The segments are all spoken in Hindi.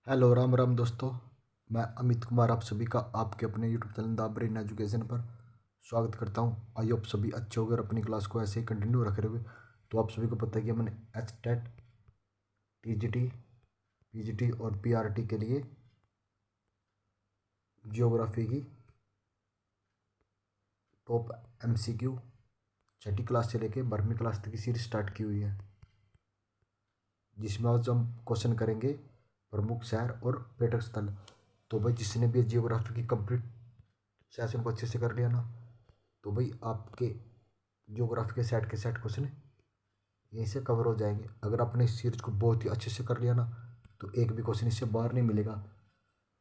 हेलो राम राम दोस्तों। मैं अमित कुमार आप सभी का आपके अपने YouTube channel the brain education पर स्वागत करता हूं। आई होप सभी अच्छे हो गए और अपनी क्लास को ऐसे ही कंटिन्यू रखे रहोगे। तो आप सभी को पता है कि मैंने एच टेट टीजीटी पीजीटी और पीआरटी के लिए जियोग्राफी की टॉप एमसीक्यू छठी क्लास से लेके 12वीं क्लास तक की सीरीज स्टार्ट की हुई है, जिसमें आज हम क्वेश्चन करेंगे प्रमुख शहर और पर्यटक स्थल। तो भाई जिसने भी जियोग्राफी की कंप्लीट सेशन को अच्छे से कर लिया ना, तो भाई आपके ज्योग्राफी के सेट क्वेश्चन यहीं से कवर हो जाएंगे। अगर आपने इस सीरीज को बहुत ही अच्छे से कर लिया ना, तो एक भी क्वेश्चन इससे बाहर नहीं मिलेगा।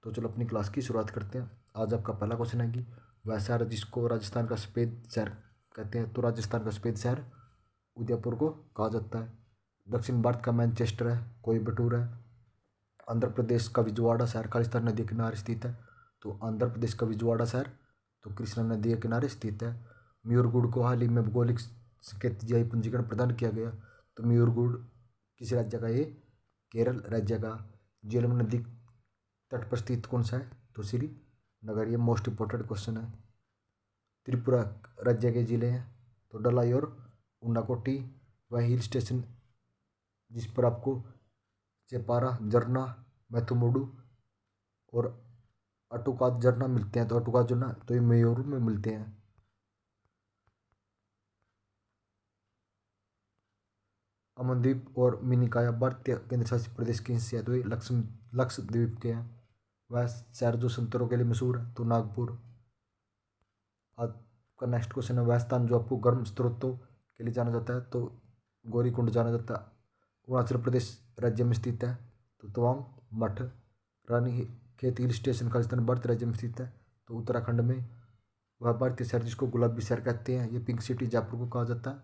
तो चलो अपनी क्लास की शुरुआत करते हैं। आज आपका पहला क्वेश्चन है कि वह शहर जिसको राजस्थान का सफ़ेद शहर कहते हैं, तो राजस्थान का सफ़ेद शहर उदयपुर को कहा जाता है। दक्षिण भारत का मैनचेस्टर है, कोयम्बटूर है। आंध्र प्रदेश का विजयवाड़ा शहर खालिस्तान नदी के किनारे स्थित है, तो आंध्र प्रदेश का विजयवाड़ा शहर तो कृष्णा नदी के किनारे स्थित है। मयूरगुड़ को हाल ही में भौगोलिक संकेत जीआई पंजीकरण प्रदान किया गया, तो मयूरगुड़ किस राज्य का ये? केरल राज्य का। झेलम नदी तट पर स्थित कौन सा है? तो श्रीनगर। ये मोस्ट इंपॉर्टेंट क्वेश्चन है। त्रिपुरा राज्य के जिले हैं, तो डलाई और उनाकोटी। वह हिल स्टेशन जिस पर आपको चेपारा झरना, मैथुमुडु और अटुकात झरना मिलते हैं, तो अटुकात झरना तो ये मयूर में मिलते हैं। अमनदीप और मिनिकाया भारतीय केंद्र शासित प्रदेश के हिस्से हैं, तो ये लक्षद्वीप के हैं। वह शहर जो संतरों के लिए मशहूर है, तो नागपुर। आपका नेक्स्ट क्वेश्चन है, वह स्थान जो आपको गर्म स्रोतों के लिए जाना जाता है, तो गौरीकुंड जाना जाता है। अरुणाचल प्रदेश राज्य में स्थित है, तो तवांग मठ। रानी खेत हिल स्टेशन खालिस्तान भारत राज्य में स्थित है, तो उत्तराखंड में। वह भारतीय शहर जिसको गुलाबी शहर कहते हैं, ये पिंक सिटी जयपुर को कहा जाता है।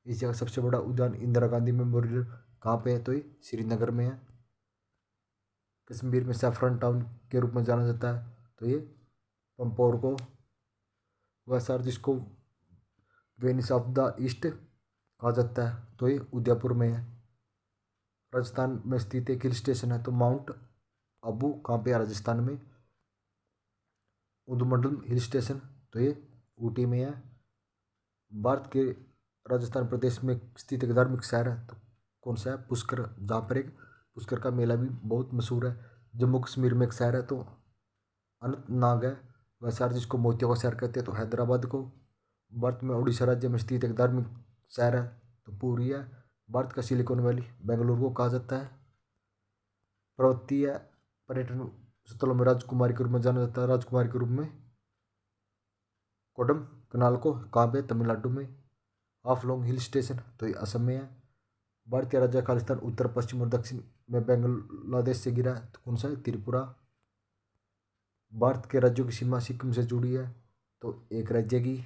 एशिया का सबसे बड़ा उद्यान इंदिरा गांधी मेमोरियल कहाँ पे है? तो ये श्रीनगर में है। कश्मीर में सैफरन टाउन के रूप में जाना जाता है, तो ये पंपोर को। वह शहर जिसको वेनिस ऑफ द ईस्ट कहा जाता है, तो ये उदयपुर में है। राजस्थान में स्थित एक हिल स्टेशन है, तो माउंट अबू कहाँ पे है? राजस्थान में। उदुमंडल हिल स्टेशन तो ये ऊटी में है। भारत के राजस्थान प्रदेश में स्थित एक धार्मिक शहर है, तो कौन सा है? पुष्कर, जहाँ पर एक पुष्कर का मेला भी बहुत मशहूर है। जम्मू कश्मीर में एक शहर है, तो अनंतनाग है। वह शहर जिसको मोतियों का शहर कहते हैं, तो हैदराबाद को। भारत में उड़ीसा राज्य में स्थित एक धार्मिक शहर है, तो पुरी है। भारत का सिलिकॉन वैली बेंगलुरु को कहा जाता है। पर्वतीय पर्यटन स्थलों में राजकुमारी के रूप में जाना जाता है, राजकुमारी के रूप में कोडम कनाल को कहाँ पे? तमिलनाडु में। हाफलोंग हिल स्टेशन तो ये असम में है। भारतीय राज्य खालिस्तान उत्तर पश्चिम और दक्षिण में बांग्लादेश से घिरा है, तो कौन सा है? त्रिपुरा। भारत के राज्यों की सीमा सिक्किम से जुड़ी है, तो एक राज्य की।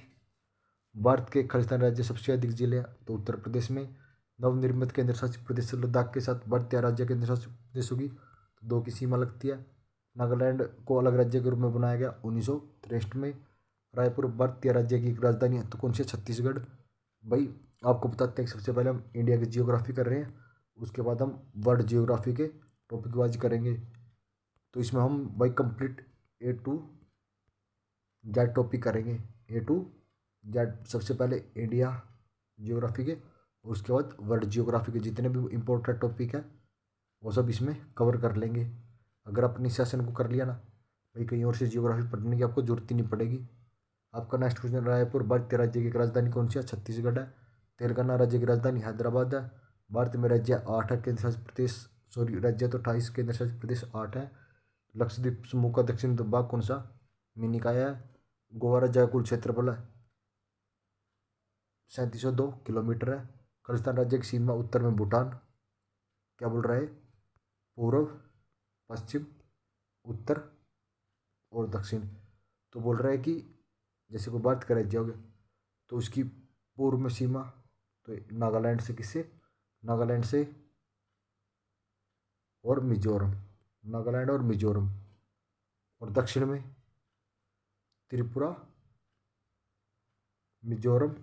भारत के खालिस्तान राज्य सबसे अधिक जिले हैं, तो उत्तर प्रदेश में। नवनिर्मित केंद्र शासित प्रदेश लद्दाख के साथ भारतीय राज्य केंद्र शासित प्रदेशों की दो की सीमा लगती है। नागालैंड को अलग राज्य के रूप में बनाया गया 1963 में। रायपुर भारतीय राज्य की एक राजधानी है, तो कौन सी? छत्तीसगढ़। भाई आपको बताते हैं कि सबसे पहले हम इंडिया की जियोग्राफी कर रहे हैं, उसके बाद हम वर्ल्ड जियोग्राफी के टॉपिक वाइज करेंगे। तो इसमें हम भाई complete A to Z topic करेंगे। A to Z सबसे पहले इंडिया जियोग्राफी के, और उसके बाद वर्ल्ड जियोग्राफी के जितने भी इम्पोर्टेंट टॉपिक है वो सब इसमें कवर कर लेंगे। अगर अपनी सेशन को कर लिया ना, भाई कहीं और से जियोग्राफी पढ़ने की आपको जरूरत ही नहीं पड़ेगी। आपका नेक्स्ट क्वेश्चन, रायपुर भारतीय राज्य की एक राजधानी कौन सी है? छत्तीसगढ़ है। तेलंगाना राज्य की राजधानी हैदराबाद है। भारत में राज्य 8 है, केंद्र शासित प्रदेश सॉरी राज्य तो 28, केंद्र शासित प्रदेश 8 है। लक्षद्वीप समूह का दक्षिण भाग कौन सा? मिनिकाया है। गोवा राज्य का कुल क्षेत्रफल है 3702 किलोमीटर है। खालिस्तान राज्य की सीमा उत्तर में भूटान। क्या बोल रहा है? पूर्व, पश्चिम, उत्तर और दक्षिण। तो बोल रहा है कि जैसे कोई भारत का राज्य हो गया, तो उसकी पूर्व में सीमा तो नागालैंड से किससे? नागालैंड से और मिजोरम। नागालैंड और मिजोरम। और दक्षिण में त्रिपुरा, मिजोरम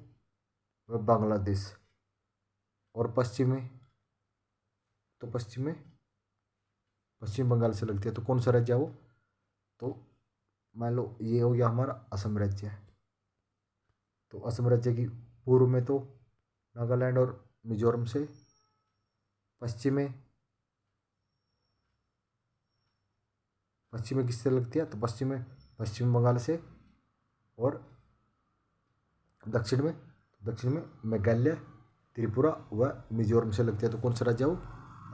व बांग्लादेश। और पश्चिम में, तो पश्चिम में पश्चिम बंगाल से लगती है। तो कौन सा राज्य है वो? तो मान लो ये हो गया हमारा असम राज्य है। तो असम राज्य की पूर्व में तो नागालैंड और मिजोरम से, पश्चिम में किससे लगती है? तो पश्चिम बंगाल से, और दक्षिण में मेघालय, त्रिपुरा व मिजोरम से लगती है। तो कौन सा राज्य है वो?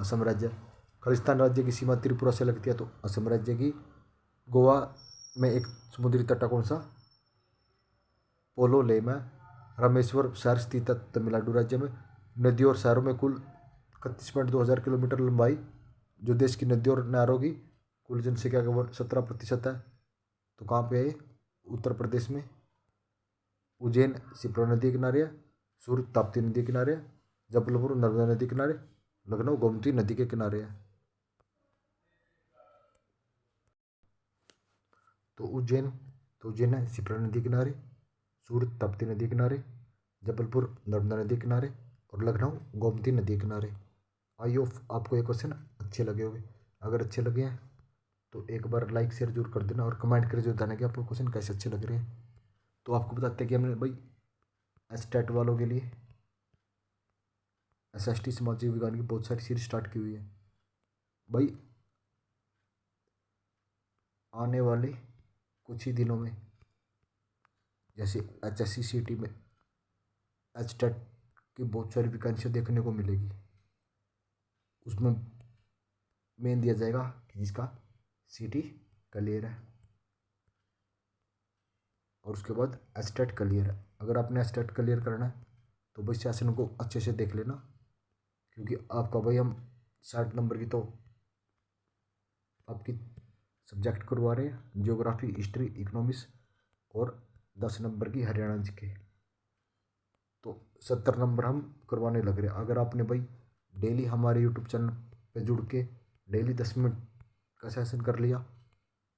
असम राज्य। खालिस्तान राज्य की सीमा त्रिपुरा से लगती है, तो असम राज्य की। गोवा में एक समुद्री तट कौन सा? पोलो लेम है। रामेश्वर शहर स्थित है तमिलनाडु राज्य में। नदियों और शहरों में कुल 31.2 हजार किलोमीटर लंबाई, जो देश की नदियों और नहरों की कुल जनसंख्या का 17% है। तो कहाँ पे है ये? उत्तर प्रदेश में। उज्जैन शिप्रा नदी के किनारे है। सूरत ताप्ती नदी के किनारे है। जबलपुर नर्मदा नदी के किनारे। लखनऊ गोमती नदी के किनारे है। तो उज्जैन है शिप्रा नदी के किनारे, सूरत ताप्ती नदी के किनारे, जबलपुर नर्मदा नदी के किनारे, और लखनऊ गोमती नदी के किनारे। आई होप आपको ये क्वेश्चन अच्छे लगे होंगे। अगर अच्छे लगे हैं तो एक बार लाइक शेयर जरूर कर देना, और कमेंट करके जरूर बताना कि आपको क्वेश्चन कैसे अच्छे लग रहे हैं। तो आपको बताते हैं कि हमने भाई एसटेट वालों के लिए SST सामाजिक विज्ञान की बहुत सारी सीरीज स्टार्ट की हुई है भाई। आने वाले कुछ ही दिनों में, जैसे HSC CT में एचटेट की बहुत सारी वैकेंसियाँ देखने को मिलेगी। उसमें मेन दिया जाएगा कि जिसका CT क्लियर है, और उसके बाद एचटेट क्लियर है। अगर आपने एचटेट क्लियर करना है तो भाई सेशन को अच्छे से देख लेना, क्योंकि आपका भाई हम 60 नंबर की तो आपकी सब्जेक्ट करवा रहे हैं, जियोग्राफी, हिस्ट्री, इकोनॉमिक्स, और 10 नंबर की हरियाणा जीके। तो 70 नंबर हम करवाने लग रहे हैं। अगर आपने भाई डेली हमारे यूट्यूब चैनल पे जुड़ के डेली 10 मिनट का सेशन कर लिया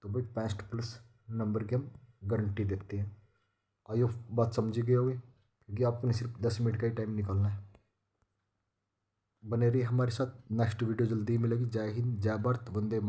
तो भाई 65+ नंबर की हम गारंटी देते हैं। आई होप बात समझ गए होगे, क्योंकि आपने सिर्फ 10 मिनट का ही टाइम निकालना है। बने रहिए हमारे साथ, नेक्स्ट वीडियो जल्दी ही मिलेगी। जय हिंद, जय भारत, वंदे मातरम।